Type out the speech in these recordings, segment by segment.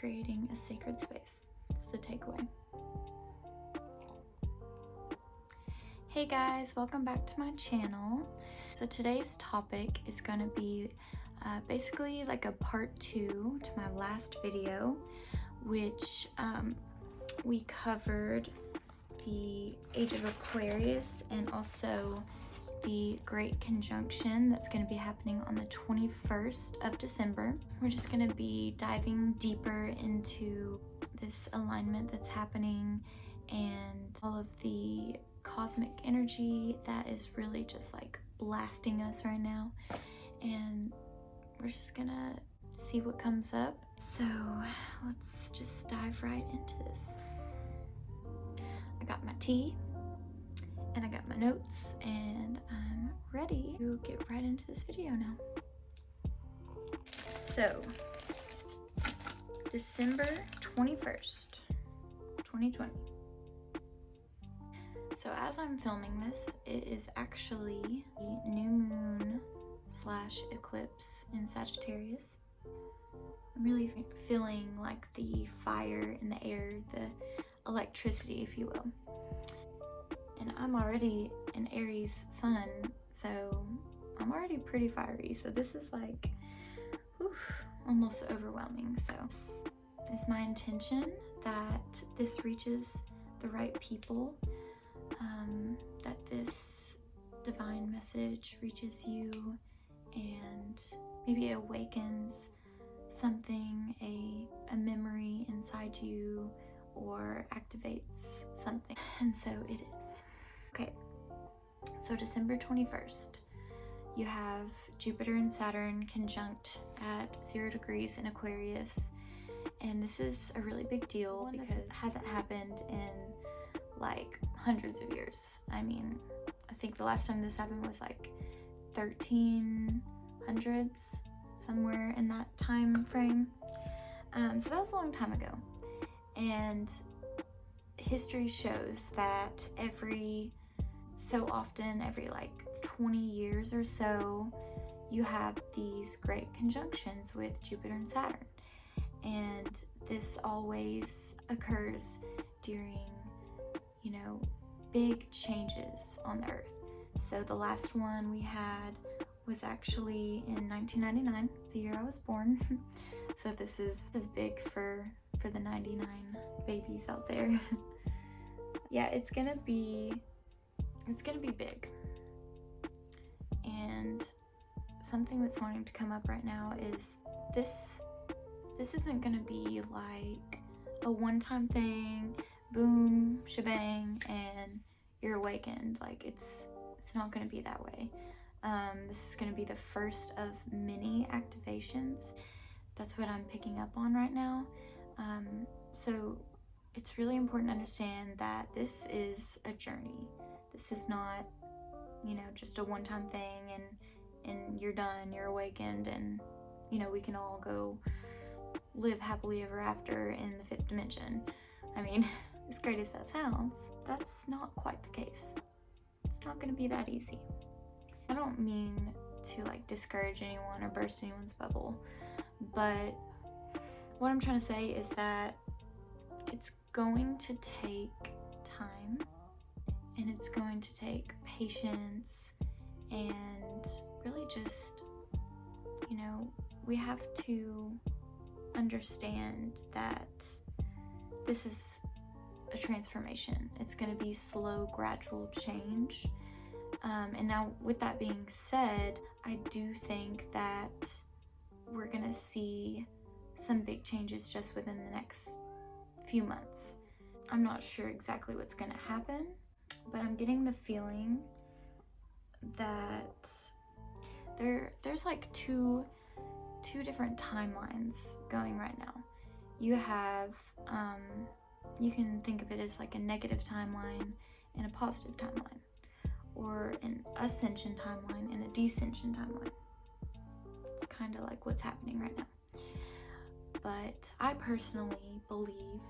creating a sacred space. It's the takeaway. Hey guys, welcome back to my channel. So today's topic is going to be basically like a part 2 to my last video, which we covered the age of Aquarius and also the Great Conjunction that's going to be happening on the 21st of December. We're just going to be diving deeper into this alignment that's happening and all of the cosmic energy that is really just like blasting us right now, and we're just gonna see what comes up. So let's just dive right into this. I got my tea and I got my notes and I'm ready to get right into this video now. So December 21st, 2020. So as I'm filming this, it is actually the new moon / eclipse in Sagittarius. I'm really feeling like the fire in the air, the electricity, if you will. And I'm already an Aries sun, so I'm already pretty fiery. So this is like, almost overwhelming. So it's my intention that this reaches the right people. That this divine message reaches you and maybe awakens something, a memory inside you, or activates something. And so it is. Okay, so December 21st, you have Jupiter and Saturn conjunct at 0 degrees in Aquarius. And this is a really big deal because it hasn't happened in like hundreds of years. I mean, I think the last time this happened was like 1300s, somewhere in that time frame. So that was a long time ago. And history shows that every so often, every like 20 years or so, you have these great conjunctions with Jupiter and Saturn. And this always occurs during, you know, big changes on the earth. So the last one we had was actually in 1999, the year I was born. So this is big for the 99 babies out there. Yeah, it's gonna be big. And something that's wanting to come up right now is this isn't gonna be like a one-time thing, boom, shebang, and you're awakened. Like it's not gonna be that way. This is gonna be the first of many activations. That's what I'm picking up on right now. So it's really important to understand that this is a journey. This is not, you know, just a one-time thing and you're done, you're awakened, and, you know, we can all go live happily ever after in the 5th dimension. I mean, as great as that sounds, that's not quite the case. It's not gonna be that easy. I don't mean to like discourage anyone or burst anyone's bubble, but what I'm trying to say is that it's going to take time, and it's going to take patience, and really just, you know, we have to understand that this is a transformation. It's going to be slow, gradual change. And now with that being said, I do think that we're going to see some big changes just within the next few months. I'm not sure exactly what's going to happen, but I'm getting the feeling that there's like two different timelines going right now. You have, you can think of it as like a negative timeline and a positive timeline, or an ascension timeline and a descension timeline. It's kind of like what's happening right now. But I personally believe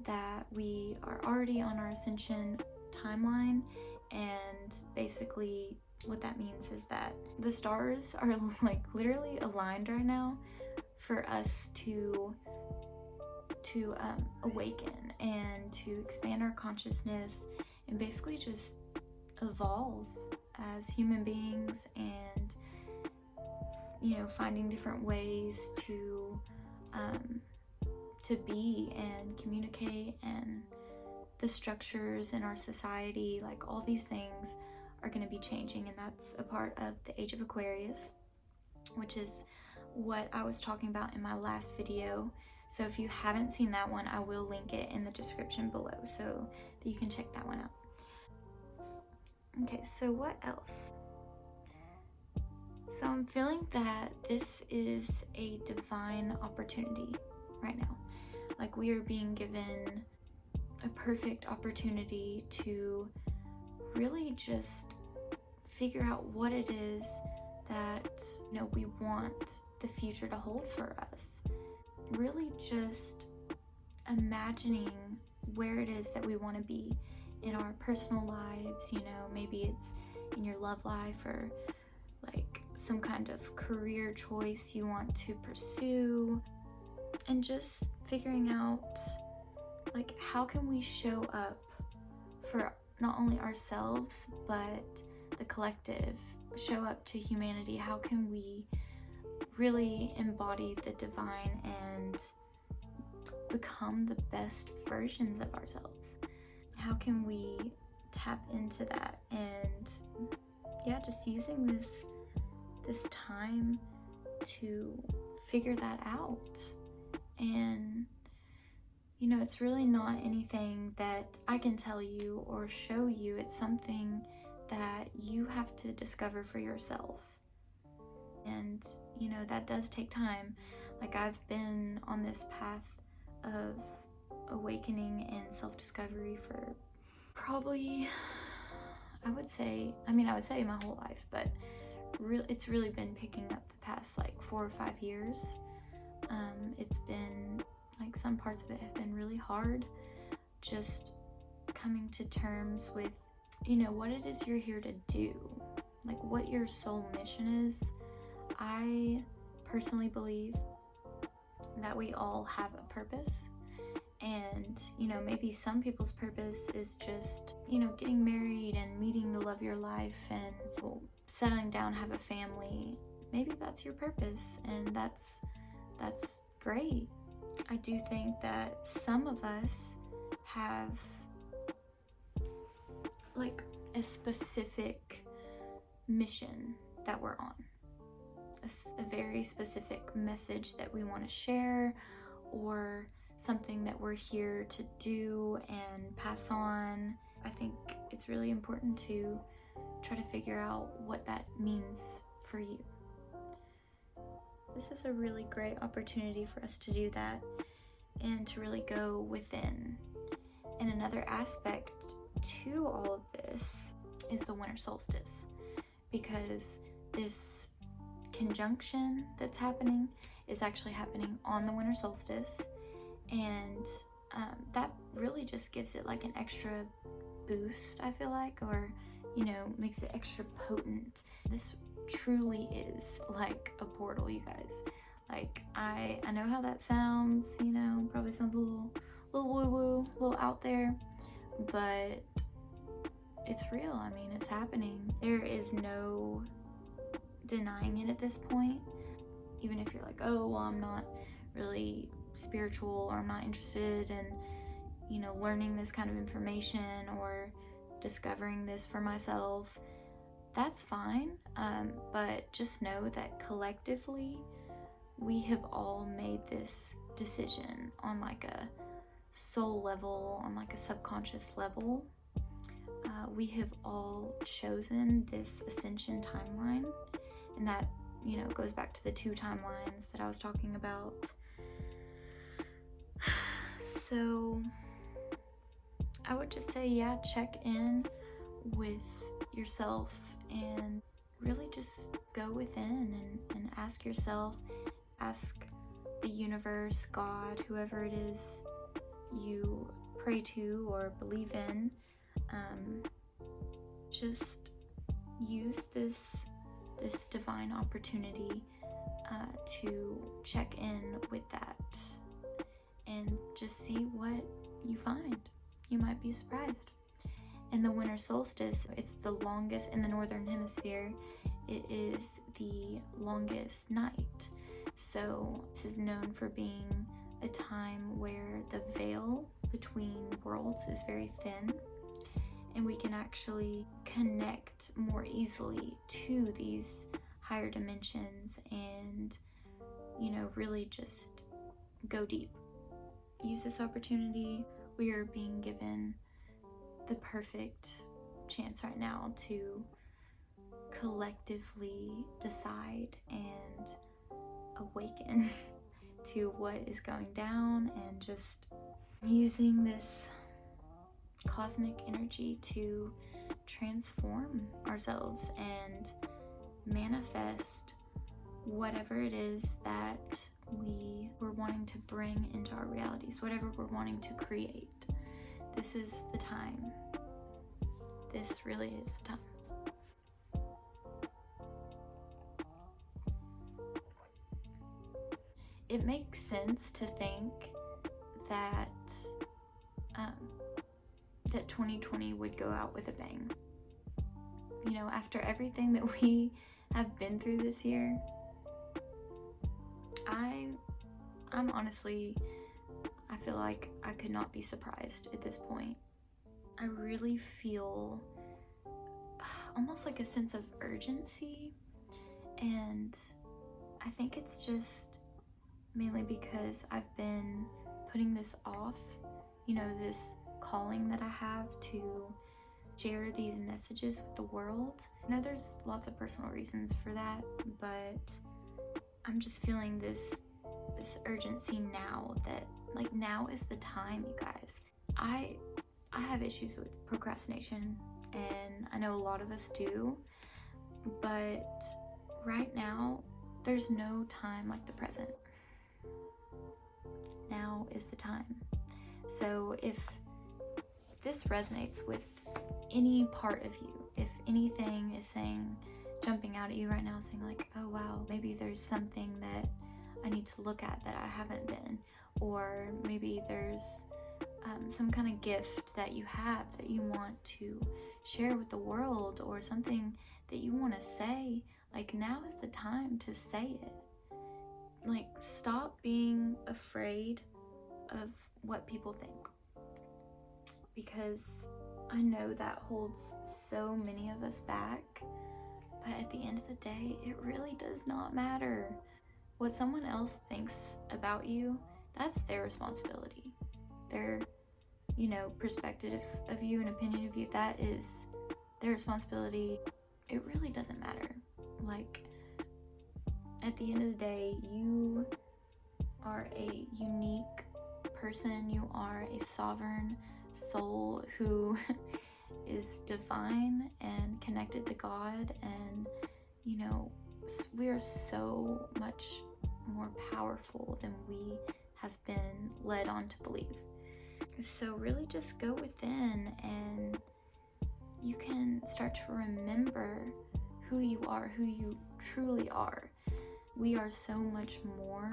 that we are already on our ascension timeline, and basically what that means is that the stars are like literally aligned right now for us to to awaken and to expand our consciousness and basically just evolve as human beings, and finding different ways to be and communicate, and the structures in our society, like all these things are going to be changing, and that's a part of the Age of Aquarius, which is what I was talking about in my last video. So if you haven't seen that one, I will link it in the description below so that you can check that one out. Okay, so what else? So I'm feeling that this is a divine opportunity right now. Like, we are being given a perfect opportunity to really just figure out what it is that we want the future to hold for us. Really just imagining where it is that we want to be in our personal lives. Maybe it's in your love life, or like some kind of career choice you want to pursue, and just figuring out, like, how can we show up for not only ourselves but the collective, show up to humanity. How can we really embody the divine and become the best versions of ourselves? How can we tap into that? And just using this time to figure that out. And it's really not anything that I can tell you or show you. It's something that you have to discover for yourself. And that does take time. Like, I've been on this path of awakening and self-discovery for probably, I would say my whole life, but it's really been picking up the past like 4 or 5 years. It's been like, some parts of it have been really hard, just coming to terms with what it is you're here to do, like what your soul mission is. I personally believe that we all have a purpose, and maybe some people's purpose is just getting married and meeting the love of your life and settling down, have a family. Maybe that's your purpose, and that's great. I do think that some of us have like a specific mission that we're on, a very specific message that we want to share, or something that we're here to do and pass on. I think it's really important to try to figure out what that means for you. This is a really great opportunity for us to do that and to really go within. And another aspect to all of this is the winter solstice, because this conjunction that's happening is actually happening on the winter solstice, and that really just gives it like an extra boost, I feel like, or makes it extra potent. This truly is like a portal, you guys. Like, I know how that sounds, probably sounds a little woo-woo, a little out there, but it's real. I mean, it's happening. There is no denying it at this point. Even if you're like, oh, well, I'm not really spiritual, or I'm not interested in learning this kind of information or discovering this for myself, that's fine. But just know that collectively we have all made this decision on like a soul level, on like a subconscious level. We have all chosen this ascension timeline, and that goes back to the 2 timelines that I was talking about. So I would just say, check in with yourself and really just go within and ask yourself, ask the universe, God, whoever it is you pray to or believe in. Just use this divine opportunity to check in with that, and just see what you find. You might be surprised. And the winter solstice, it's the longest in the northern hemisphere. It is the longest night. So this is known for being a time where the veil between worlds is very thin, and we can actually connect more easily to these higher dimensions and, really just go deep. Use this opportunity. We are being given the perfect chance right now to collectively decide and awaken to what is going down, and just using this cosmic energy to transform ourselves and manifest whatever it is that we were wanting to bring into our realities, whatever we're wanting to create. This is the time. This really is the time. It makes sense to think that 2020 would go out with a bang. After everything that we have been through this year, I'm honestly, I feel like I could not be surprised at this point. I really feel almost like a sense of urgency, and I think it's just mainly because I've been putting this off, this calling that I have to share these messages with the world. I know there's lots of personal reasons for that, but I'm just feeling this urgency now, that now is the time, you guys. I have issues with procrastination, and I know a lot of us do, but right now there's no time like the present. Now is the time. So if this resonates with any part of you, if anything is jumping out at you right now, saying like, oh wow, maybe there's something that I need to look at that I haven't been, or maybe there's some kind of gift that you have that you want to share with the world, or something that you want to say, now is the time to say it. Stop being afraid of what people think, because I know that holds so many of us back, but at the end of the day, it really does not matter. What someone else thinks about you, that's their responsibility. Their, perspective of you and opinion of you, that is their responsibility. It really doesn't matter. At the end of the day, you are a unique person. You are a sovereign soul who is divine and connected to God, and we are so much more powerful than we have been led on to believe. So really just go within, and you can start to remember who you are, who you truly are. We are so much more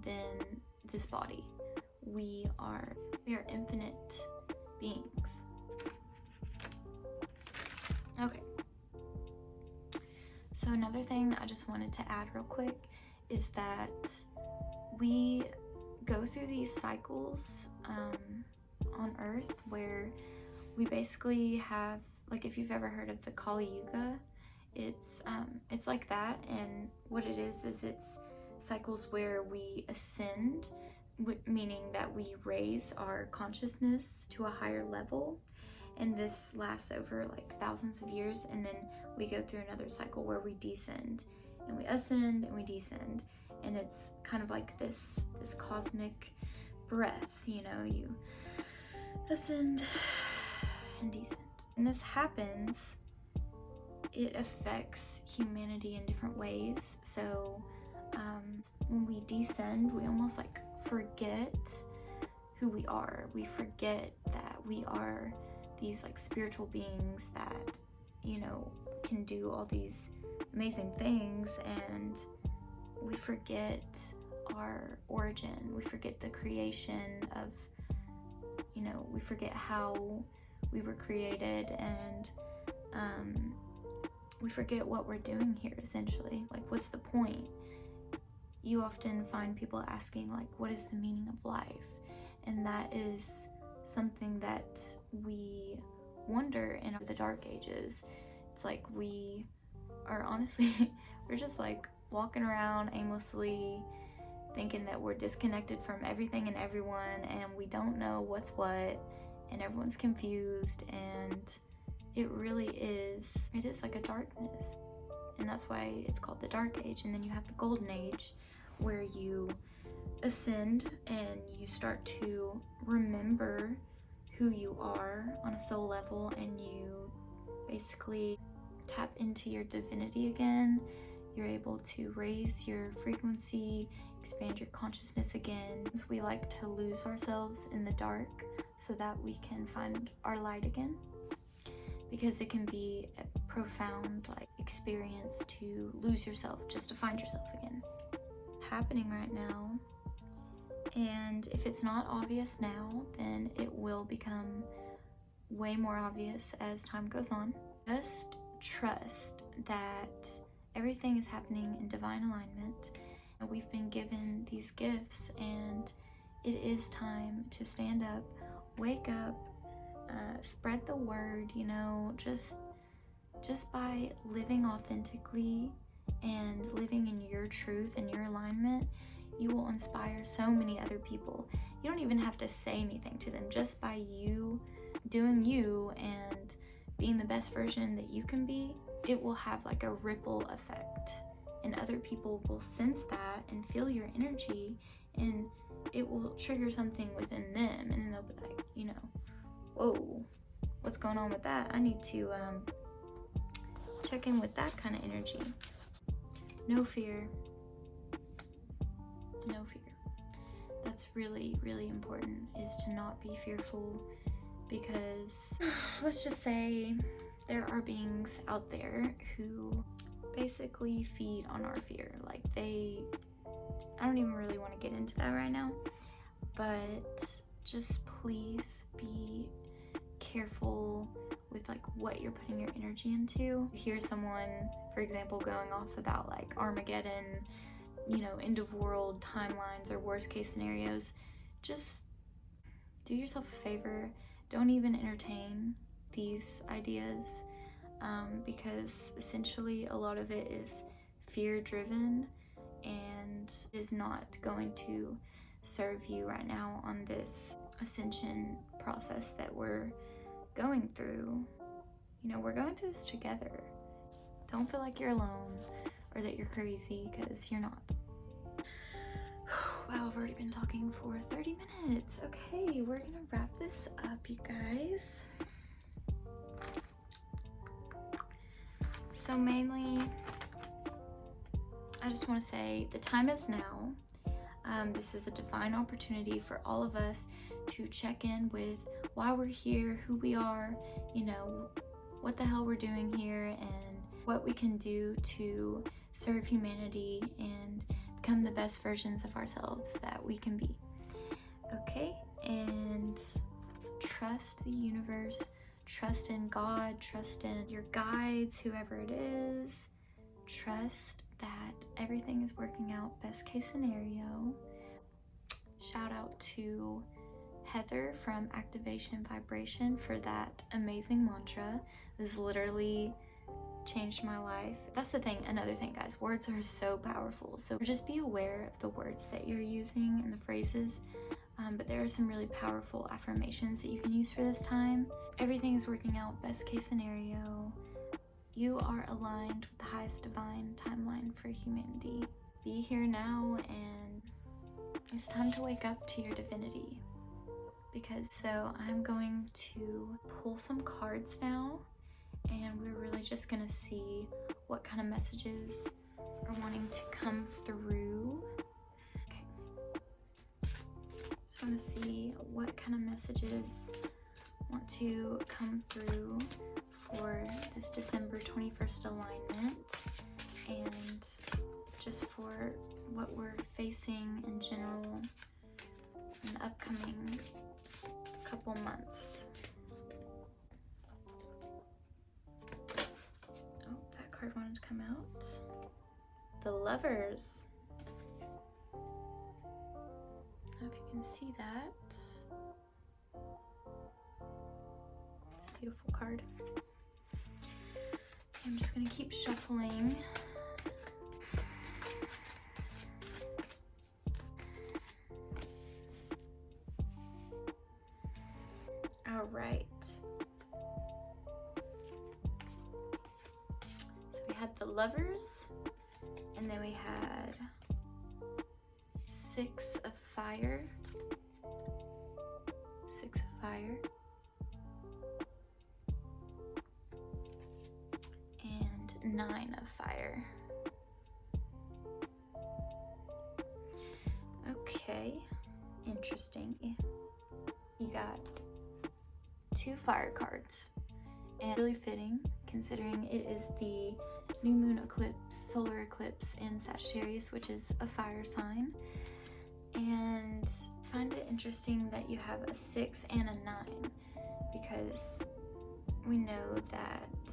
than this body. We are infinite beings. Okay. So another thing I just wanted to add real quick is that we go through these cycles on Earth where we basically have, if you've ever heard of the Kali Yuga, it's like that. And what it is it's cycles where we ascend, meaning that we raise our consciousness to a higher level, and this lasts over thousands of years, and then we go through another cycle where we descend, and we ascend and we descend, and it's kind of like this cosmic breath, you ascend and descend. And this happens, it affects humanity in different ways. So when we descend, we almost forget who we are. We forget that we are these spiritual beings that can do all these amazing things, and we forget our origin. We forget the creation of, we forget how we were created, and we forget what we're doing here, essentially. Like, what's the point? You often find people asking, like, what is the meaning of life? And that is something that we wonder in the dark ages. It's like we are honestly, we're just like walking around aimlessly, thinking that we're disconnected from everything and everyone, and we don't know what's what, and everyone's confused, and it really is, it is like a darkness. And that's why it's called the Dark Age. And then you have the Golden Age, where you ascend and you start to remember who you are on a soul level, and you basically tap into your divinity again. You're able to raise your frequency, expand your consciousness again. So we like to lose ourselves in the dark so that we can find our light again, because it can be a profound experience to lose yourself just to find yourself again. It's happening right now, and if it's not obvious now, then it will become way more obvious as time goes on. Just trust that everything is happening in divine alignment. We've been given these gifts, and it is time to stand up, wake up, spread the word, just by living authentically and living in your truth and your alignment, you will inspire so many other people. You don't even have to say anything to them. Just by you doing you and being the best version that you can be, it will have like a ripple effect, and other people will sense that and feel your energy, and it will trigger something within them, and then they'll be like, whoa, what's going on with that? I need to check in with that kind of energy. No fear. No fear. That's really, really important, is to not be fearful, because let's just say there are beings out there who basically feed on our fear. I don't even really want to get into that right now, but just please be careful with what you're putting your energy into. You hear someone, for example, going off about Armageddon, end of world timelines or worst case scenarios. Just do yourself a favor. Don't even entertain these ideas, because essentially a lot of it is fear driven and is not going to serve you right now on this ascension process that we're going through. We're going through this together. Don't feel like you're alone or that you're crazy, because you're not. Wow, I've already been talking for 30 minutes. Okay, we're gonna wrap this up, you guys. So mainly, I just want to say the time is now. This is a divine opportunity for all of us to check in with why we're here, who we are, what the hell we're doing here, and what we can do to serve humanity and become the best versions of ourselves that we can be. Okay, and trust the universe, trust in God, trust in your guides, whoever it is. Trust that everything is working out best case scenario. Shout out to Heather from Activation Vibration for that amazing mantra. This literally changed my life. That's the thing, another thing, guys, words are so powerful, so just be aware of the words that you're using and the phrases, but there are some really powerful affirmations that you can use for this time. Everything is working out best case scenario. You are aligned with the highest divine timeline for humanity. Be here now, and it's time to wake up to your divinity. So I'm going to pull some cards now, and we're really just gonna see what kind of messages are wanting to come through. Okay. Just wanna see what kind of messages want to come through for this December 21st alignment, and just for what we're facing in general in the upcoming couple months. Oh, that card wanted to come out. The Lovers. I don't know if you can see that. It's a beautiful card. I'm just gonna keep shuffling. All right. So we had the Lovers, and then we had 6 of Fire. 6 of Fire. And 9 of Fire. Okay, interesting. You got 2 fire cards, and really fitting considering it is the new moon eclipse, solar eclipse in Sagittarius, which is a fire sign. And find it interesting that you have a 6 and a 9, because we know that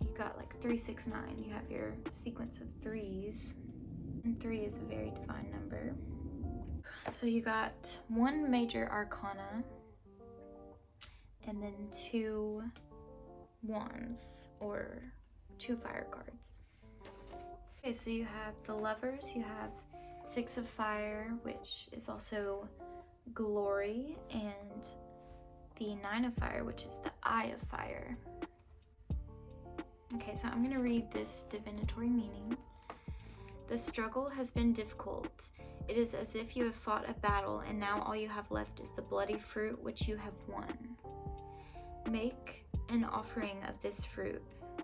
you got like 3, 6, 9. You have your sequence of 3s, and 3 is a very divine number. So you got 1 major arcana, and then 2 wands, or 2 fire cards. Okay, so you have the Lovers, you have 6 of Fire, which is also glory, and the 9 of Fire, which is the Eye of Fire. Okay, so I'm going to read this divinatory meaning. The struggle has been difficult. It is as if you have fought a battle, and now all you have left is the bloody fruit which you have won. Make an offering of this fruit.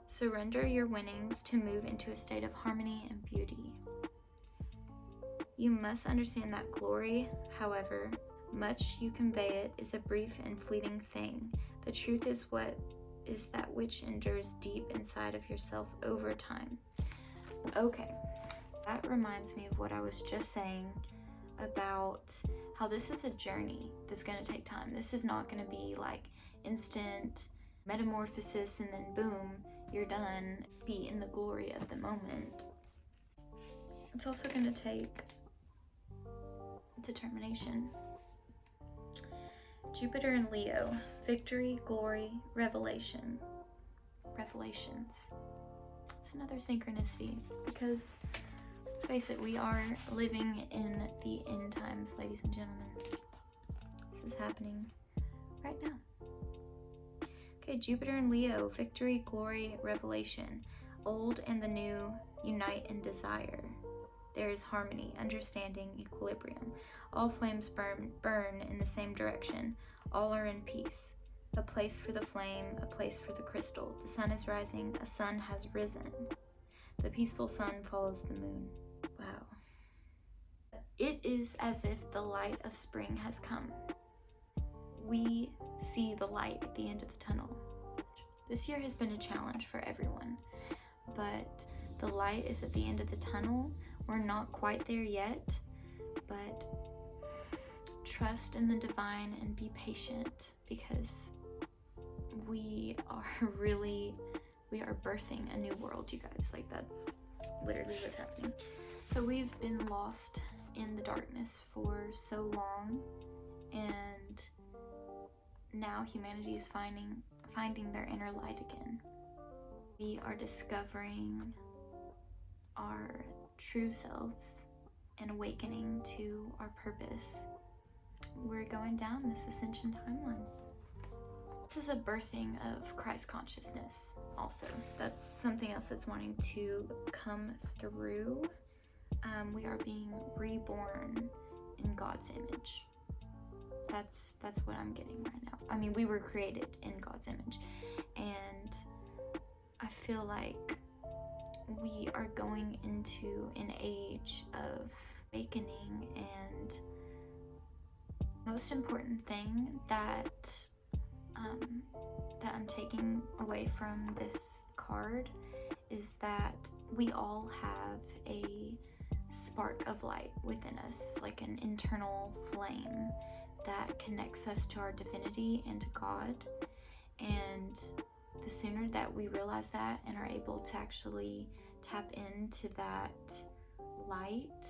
Surrender your winnings to move into a state of harmony and beauty. You must understand that glory, however much you convey it, is a brief and fleeting thing. The truth is that which endures deep inside of yourself over time. Okay, that reminds me of what I was just saying about how this is a journey that's going to take time. This is not going to be like instant metamorphosis and then boom, you're done. Be in the glory of the moment. It's also going to take determination. Jupiter and Leo, victory, glory, revelation. Revelations. It's another synchronicity, because let's face it, we are living in the end times, ladies and gentlemen. This is happening right now. Okay, Jupiter and Leo, victory, glory, revelation. Old and the new unite in desire. There is harmony, understanding, equilibrium. All flames burn in the same direction. All are in peace. A place for the flame, a place for the crystal. The sun is rising, a sun has risen. The peaceful sun follows the moon. Wow. It is as if the light of spring has come. We see the light at the end of the tunnel. This year has been a challenge for everyone, but the light is at the end of the tunnel. We're not quite there yet, but trust in the divine and be patient, because we are birthing a new world, you guys. Like, that's literally what's happening. So we've been lost in the darkness for so long, and now humanity is finding their inner light again. We are discovering our true selves and awakening to our purpose. We're going down this ascension timeline. This is a birthing of Christ consciousness also. That's something else that's wanting to come through. We are being reborn in God's image. That's what I'm getting right now. I mean, we were created in God's image, and I feel like we are going into an age of awakening, and most important thing that I'm taking away from this card is that we all have a spark of light within us, like an internal flame that connects us to our divinity and to God. And the sooner that we realize that and are able to actually tap into that light,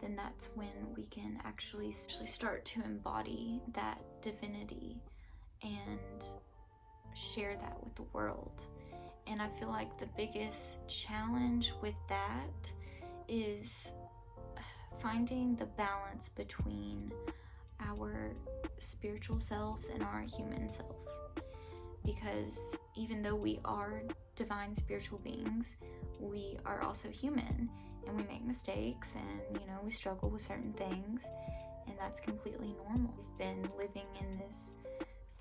then that's when we can actually start to embody that divinity and share that with the world. And I feel like the biggest challenge with that is finding the balance between our spiritual selves and our human self. Because even though we are divine spiritual beings, we are also human, and we make mistakes, and we struggle with certain things, and that's completely normal. We've been living in this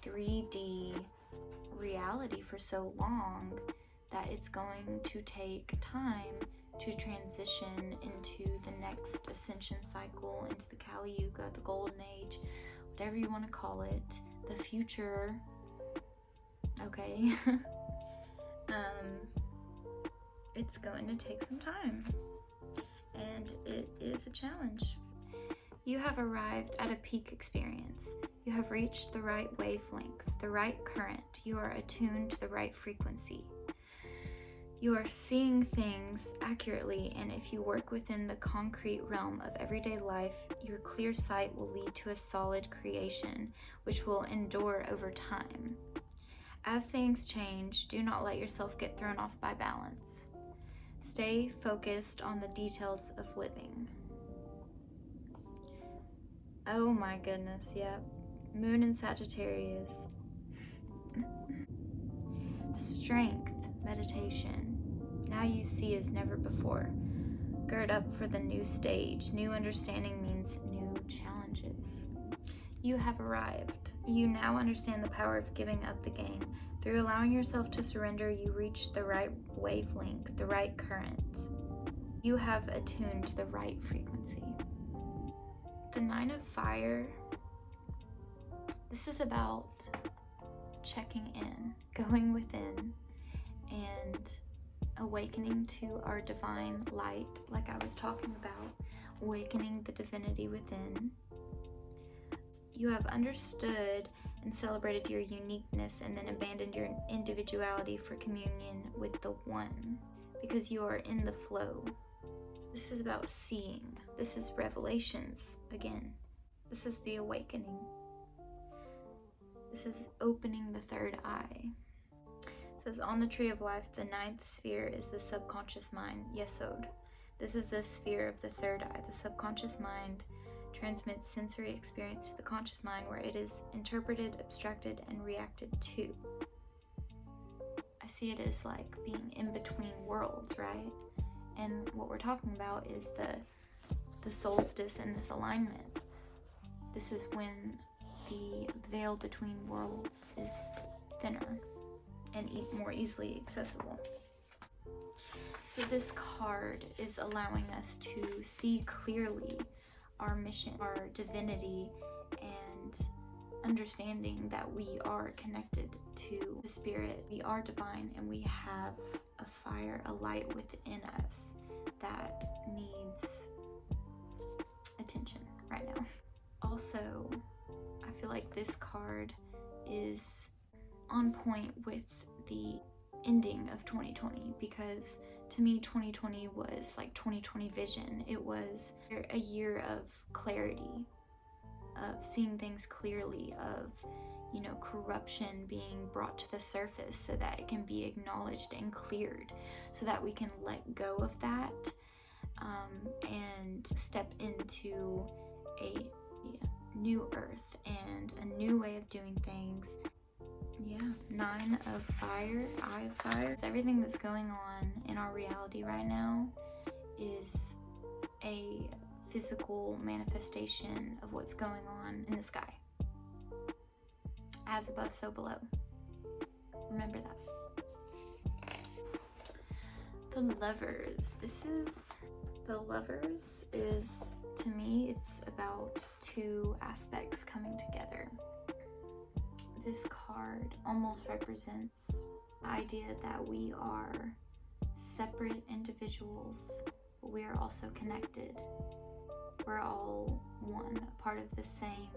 3D reality for so long that it's going to take time to transition into the next Ascension Cycle, into the Kali Yuga, the Golden Age, whatever you want to call it, the future. Okay. It's going to take some time, and it is a challenge. You have arrived at a peak experience. You have reached the right wavelength, the right current. You are attuned to the right frequency. You are seeing things accurately, and if you work within the concrete realm of everyday life, your clear sight will lead to a solid creation, which will endure over time. As things change, do not let yourself get thrown off by balance. Stay focused on the details of living. Oh my goodness, yep. Moon in Sagittarius. Strength, meditation. Now you see as never before. Gird up for the new stage. New understanding means new challenges. You have arrived. You now understand the power of giving up the game. Through allowing yourself to surrender, you reach the right wavelength, the right current. You have attuned to the right frequency. The Nine of Fire, this is about checking in, going within, and awakening to our divine light, like I was talking about, awakening the divinity within. You have understood and celebrated your uniqueness and then abandoned your individuality for communion with the One, because you are in the flow. This is about seeing. This is revelations again. This is the awakening. This is opening the third eye. It says, on the tree of life, the ninth sphere is the subconscious mind, Yesod. This is the sphere of the third eye. The subconscious mind transmits sensory experience to the conscious mind, where it is interpreted, abstracted, and reacted to. I see it as like being in between worlds, right? And what we're talking about is the solstice and this alignment. This is when the veil between worlds is thinner and more easily accessible. So this card is allowing us to see clearly our mission, our divinity, and understanding that we are connected to the spirit. We are divine, and we have a fire, a light within us that needs attention right now. Also, I feel like this card is on point with the ending of 2020, because to me 2020 was like 2020 vision. It was a year of clarity, of seeing things clearly, of corruption being brought to the surface so that it can be acknowledged and cleared, so that we can let go of that and step into a new earth and a new way of doing things. Yeah, Nine of Fire, Eye of Fire. Everything that's going on in our reality right now is a physical manifestation of what's going on in the sky. As above, so below. Remember that. The Lovers. The Lovers is, to me, it's about two aspects coming together. This card almost represents the idea that we are separate individuals, but we are also connected. We're all one, a part of the same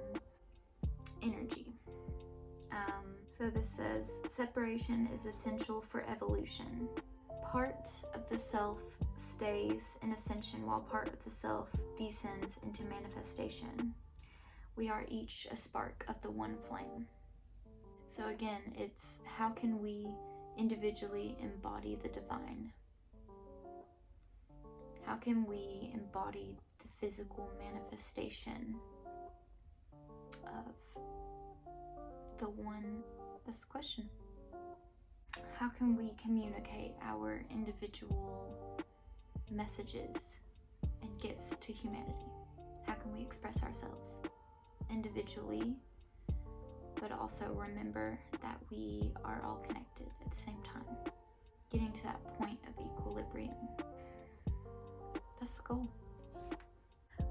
energy. So this says, separation is essential for evolution. Part of the self stays in ascension while part of the self descends into manifestation. We are each a spark of the one flame. So again, it's how can we individually embody the divine? How can we embody the physical manifestation of the one? That's the question. How can we communicate our individual messages and gifts to humanity? How can we express ourselves individually, but also remember that we are all connected at the same time? Getting to that point of equilibrium. That's the goal.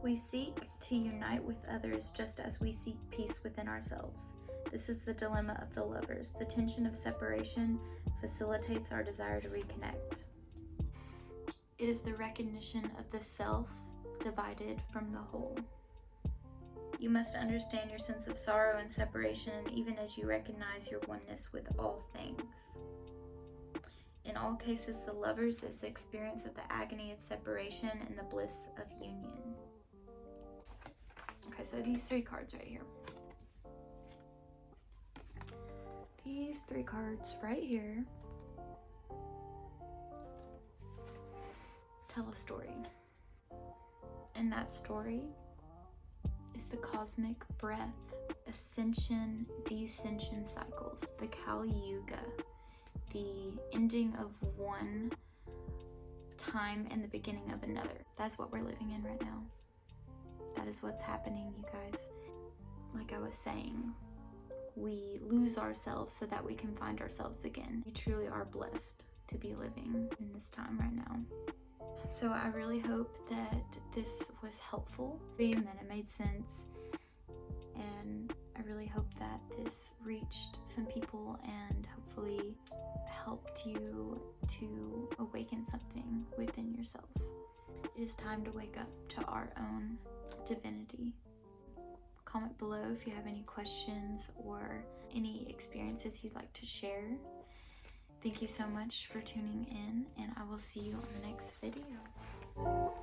We seek to unite with others just as we seek peace within ourselves. This is the dilemma of the lovers. The tension of separation facilitates our desire to reconnect. It is the recognition of the self divided from the whole. You must understand your sense of sorrow and separation, even as you recognize your oneness with all things. In all cases, the lovers is the experience of the agony of separation and the bliss of union. Okay, so these 3 cards right here. These 3 cards right here tell a story. And that story is the cosmic breath, ascension, descension cycles, the Kali Yuga, the ending of one time and the beginning of another. That's what we're living in right now. That is what's happening, you guys. Like I was saying, we lose ourselves so that we can find ourselves again. We truly are blessed to be living in this time right now. So I really hope that this was helpful and that it made sense. And I really hope that this reached some people and hopefully helped you to awaken something within yourself. It is time to wake up to our own divinity. Comment below if you have any questions or any experiences you'd like to share. Thank you so much for tuning in, and I will see you on the next video.